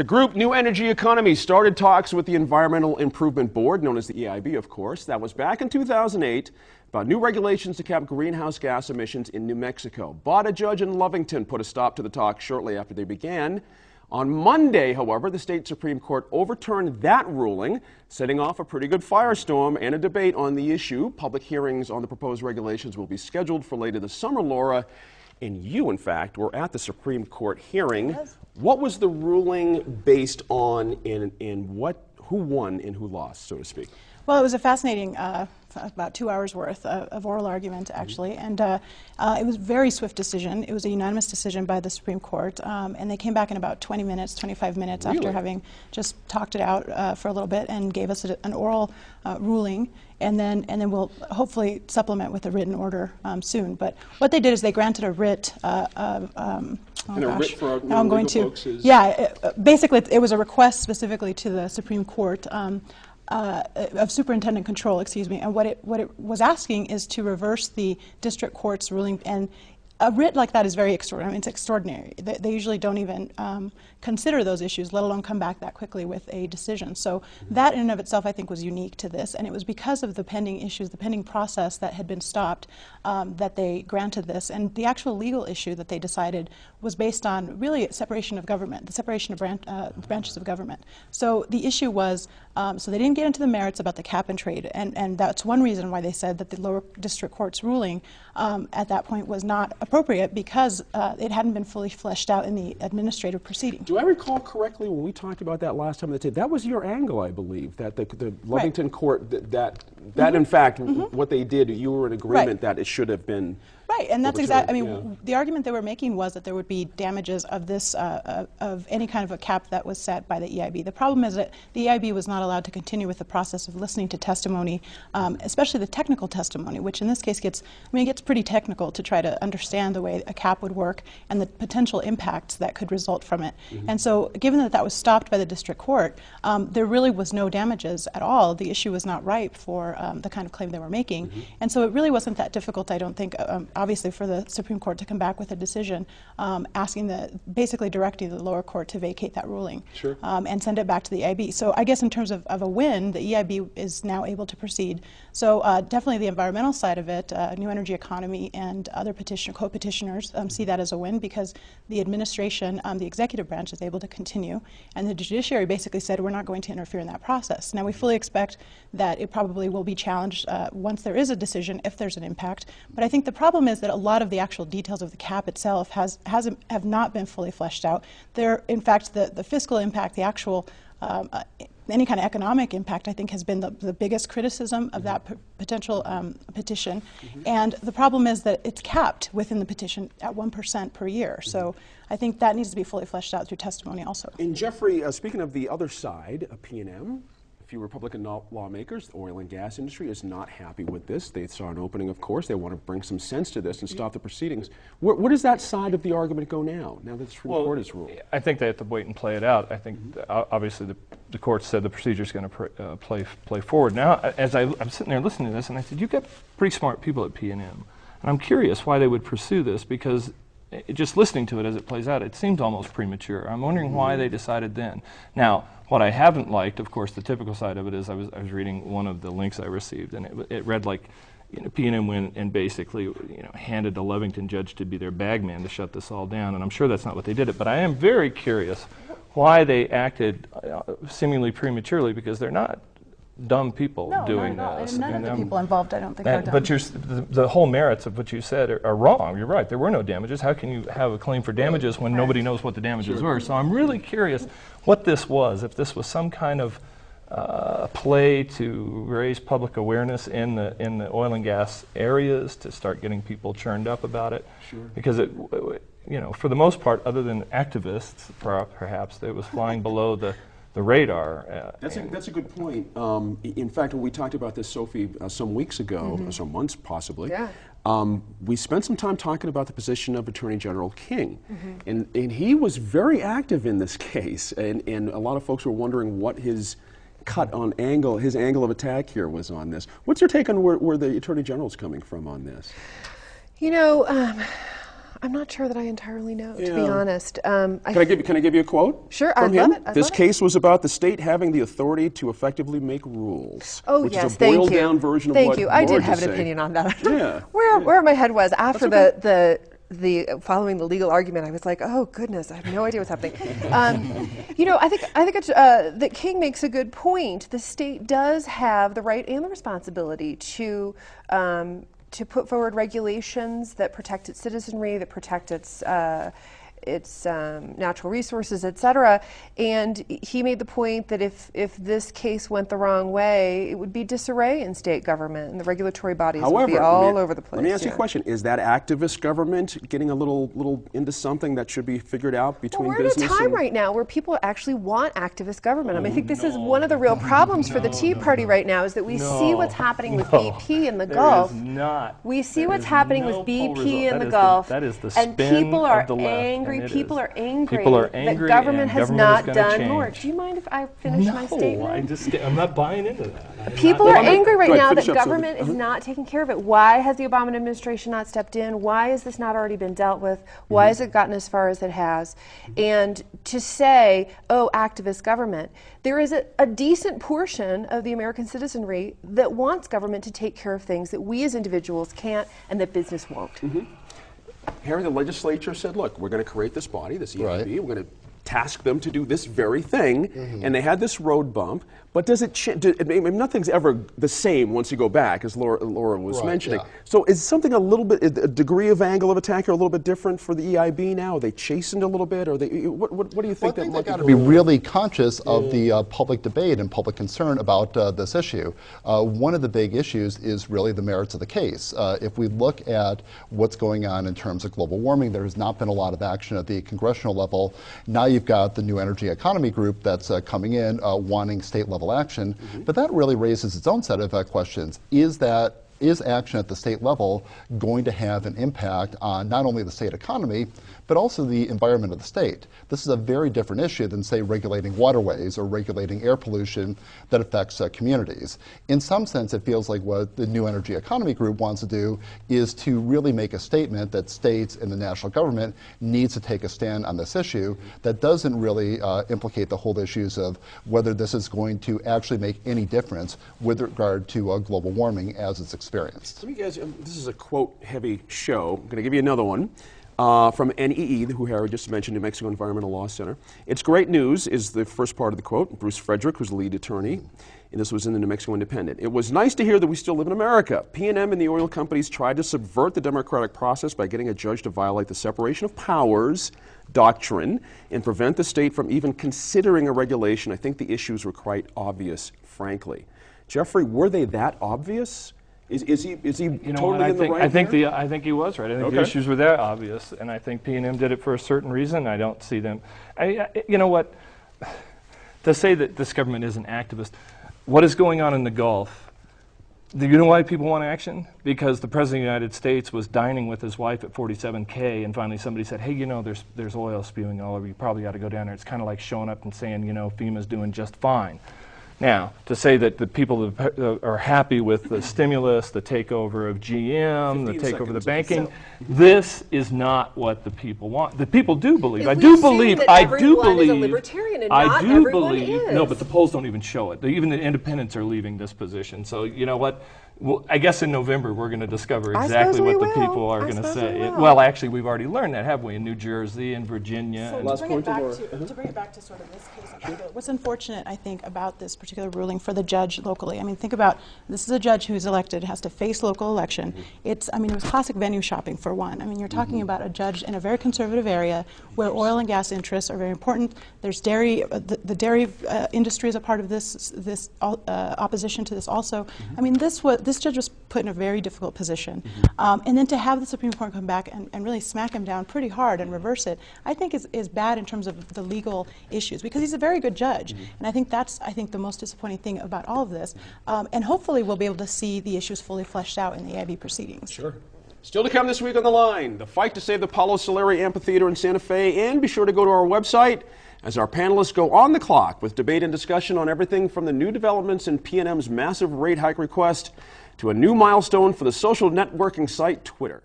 The group New Energy Economy started talks with the Environmental Improvement Board, known as the EIB, of course. That was back in 2008 about new regulations to cap greenhouse gas emissions in New Mexico. But a judge in Lovington put a stop to the talks shortly after they began. On Monday, however, the state Supreme Court overturned that ruling, setting off a pretty good firestorm and a debate on the issue. Public hearings on the proposed regulations will be scheduled for later this summer, Laura. And you, in fact, were at the Supreme Court hearing. Yes. What was the ruling based on, and who won and who lost, so to speak? Well, it was a fascinating, about 2 hours worth of oral argument, actually, and it was a very swift decision. It was a unanimous decision by the Supreme Court, and they came back in about 20 minutes, 25 minutes Really? after having just talked it out for a little bit and gave us an oral ruling, and then we'll hopefully supplement with a written order soon. But what they did is they granted a writ And a writ for now I'm going to, folks is? yeah, basically it was a request specifically to the Supreme Court of superintendent control, excuse me, and what it was asking is to reverse the district court's ruling. And a writ like that is very extraordinary. I mean, it's extraordinary. They usually don't even consider those issues, let alone come back that quickly with a decision. So that in and of itself, I think, was unique to this. And it was because of the pending issues, the pending process that had been stopped, that they granted this. And the actual legal issue that they decided was based on really separation of government, the separation of branches of government. So the issue was, so they didn't get into the merits about the cap and trade. And that's one reason why they said that the lower district court's ruling at that point was not appropriate, because it hadn't been fully fleshed out in the administrative proceeding. Do I recall correctly when we talked about that last time? That was your angle, I believe, that the Lovington court, that in fact, what they did, you were in agreement that it should have been. Right, and that's exactly, I mean, yeah. The argument they were making was that there would be damages of this, of any kind of a cap that was set by the EIB. The problem is that the EIB was not allowed to continue with the process of listening to testimony, especially the technical testimony, which in this case gets pretty technical to try to understand the way a cap would work and the potential impacts that could result from it. And so, given that that was stopped by the district court, there really was no damages at all. The issue was not ripe for the kind of claim they were making. And so it really wasn't that difficult, I don't think, obviously, for the Supreme Court to come back with a decision basically directing the lower court to vacate that ruling. Sure. And send it back to the EIB. So I guess in terms of a win, the EIB is now able to proceed. So definitely the environmental side of it, New Energy Economy and other co-petitioners see that as a win, because the administration, the executive branch, is able to continue, and the judiciary basically said we're not going to interfere in that process. Now we fully expect that it probably will be challenged once there is a decision, if there's an impact. But I think the problem is that a lot of the actual details of the cap itself have not been fully fleshed out. In fact, the fiscal impact, the actual any kind of economic impact, I think, has been the biggest criticism of that potential petition. And the problem is that it's capped within the petition at 1% per year. So I think that needs to be fully fleshed out through testimony also. And Jeffrey, speaking of the other side, PNM, a few Republican lawmakers, the oil and gas industry is not happy with this. They saw an opening, of course. They want to bring some sense to this and stop the proceedings. Where does that side of the argument go now that the Supreme Court has ruled? I think they have to wait and play it out. I think, obviously, the court said the procedure is going to play forward. Now, as I'm sitting there listening to this, and I said, you've got pretty smart people at PNM. And I'm curious why they would pursue this, because just listening to it as it plays out, it seems almost premature. I'm wondering why they decided then. Now, what I haven't liked, of course, the typical side of it is I was reading one of the links I received, and it read like, PNM went and basically, handed the Lovington judge to be their bagman to shut this all down, and I'm sure that's not what they did. But I am very curious why they acted seemingly prematurely, because they're not dumb people doing this. None of the people involved, I don't think, are dumb. But the whole merits of what you said are wrong. You're right. There were no damages. How can you have a claim for damages when nobody knows what the damages were? So I'm really curious what this was, if this was some kind of play to raise public awareness in the oil and gas areas, to start getting people churned up about it. Sure. Because for the most part, other than activists, perhaps, it was flying below the radar. That's a good point. In fact, when we talked about this, Sophie, some weeks ago, some months possibly, we spent some time talking about the position of Attorney General King. And he was very active in this case, and a lot of folks were wondering what his his angle of attack here was on this. What's your take on where the Attorney General's coming from on this? I'm not sure that I entirely know, to be Yeah. honest. Can I give you a quote? Sure, from I'd him? love it. I'd This love it. case was about the state having the authority to effectively make rules. Oh, which yes, is a thank boiled you. down version Thank of what you. I Laura did have just an said. opinion on that. Yeah. Where my head was after That's the following the legal argument, I was like, oh goodness, I have no idea what's happening. You know, I think that King makes a good point. The state does have the right and the responsibility to put forward regulations that protect its citizenry, that protect its natural resources, et cetera. And he made the point that if this case went the wrong way, it would be disarray in state government, and the regulatory bodies would be all over the place. Let me ask you a yeah. question. Is that activist government getting a little into something that should be figured out between Well, we're at a business time and... right now where people actually want activist government. I mean, I think this is one of the real problems for the Tea Party right now, is that we see what's happening with BP in the Gulf. We see what's happening with BP in the Gulf. That is the and spin people are of the left. angry. And it People is. are angry. People are that angry government and has government not is gonna done change. more. Do you mind if I finish my statement? I'm not buying into that. People are angry right Go ahead, now that finish up, government Sylvia. is not taking care of it. Why has the Obama administration not stepped in? Why has this not already been dealt with? Why has it gotten as far as it has? And to say, oh, activist government, there is a decent portion of the American citizenry that wants government to take care of things that we as individuals can't and that business won't. Harry, the legislature said, look, we're going to create this body, this EIB, Right. we're going to task them to do this very thing, and they had this road bump, but does it change? I mean, nothing's ever the same once you go back, as Laura was Right, mentioning. yeah. So is something a little bit, a degree of angle of attack here a little bit different for the EIB now? Are they chastened a little bit? Or what do you think Well, I think that might they've got to be? be really conscious of the public debate and public concern about this issue. One of the big issues is really the merits of the case. If we look at what's going on in terms of global warming, there has not been a lot of action at the congressional level. Now you've got the New Energy Economy Group that's coming in wanting state-level action, but that really raises its own set of questions. Is action at the state level going to have an impact on not only the state economy, but also the environment of the state? This is a very different issue than, say, regulating waterways or regulating air pollution that affects communities. In some sense, it feels like what the New Energy Economy Group wants to do is to really make a statement that states and the national government needs to take a stand on this issue that doesn't really implicate the whole issues of whether this is going to actually make any difference with regard to global warming as it's experienced. Let me guys, this is a quote-heavy show. I'm going to give you another one from NEE, who Harry just mentioned, New Mexico Environmental Law Center. It's great news, is the first part of the quote. Bruce Frederick was the lead attorney, and this was in the New Mexico Independent. It was nice to hear that we still live in America. PNM and the oil companies tried to subvert the democratic process by getting a judge to violate the separation of powers doctrine and prevent the state from even considering a regulation. I think the issues were quite obvious, frankly. Jeffrey, were they that obvious? Is he totally in the right? I think he was right. I think Okay. the issues were that obvious, and I think P&M did it for a certain reason. I don't see them. You know what? To say that this government isn't activist, what is going on in the Gulf? Do you know why people want action? Because the President of the United States was dining with his wife at 47K, and finally somebody said, hey, you know, there's oil spewing all over. You probably ought to go down there. It's kind of like showing up and saying, you know, FEMA's doing just fine. Now, to say that the people that are happy with the stimulus, the takeover of GM, the 15 takeover of the seconds. banking, this is not what the people want. The people do believe. If I we do assume believe. that I everyone do is a believe. libertarian and I not do everyone believe. is. No, but the polls don't even show it. Even the independents are leaving this position. So you know what? Well, I guess in November we're going to discover I exactly suppose we what the will. people are I going to suppose we say. will. Well, actually, we've already learned that, haven't we? In New Jersey and Virginia. and Last To bring it point, back Laura. to bring it back to sort of this case in particular, what's unfortunate, I think, about this particular ruling for the judge locally. I mean, think about this is a judge who's elected, has to face local election. It was classic venue shopping for one. I mean, you're talking about a judge in a very conservative area where oil and gas interests are very important. There's dairy, the dairy industry is a part of this opposition to this also. I mean, this judge was put in a very difficult position. And then to have the Supreme Court come back and really smack him down pretty hard and reverse it, I think is bad in terms of the legal issues, because he's a very good judge. And I think that's, the most disappointing thing about all of this. And hopefully we'll be able to see the issues fully fleshed out in the EIB proceedings. Sure. Still to come this week on The Line, the fight to save the Paulo Soleri Amphitheater in Santa Fe, and be sure to go to our website as our panelists go on the clock with debate and discussion on everything from the new developments in PNM's massive rate hike request to a new milestone for the social networking site Twitter.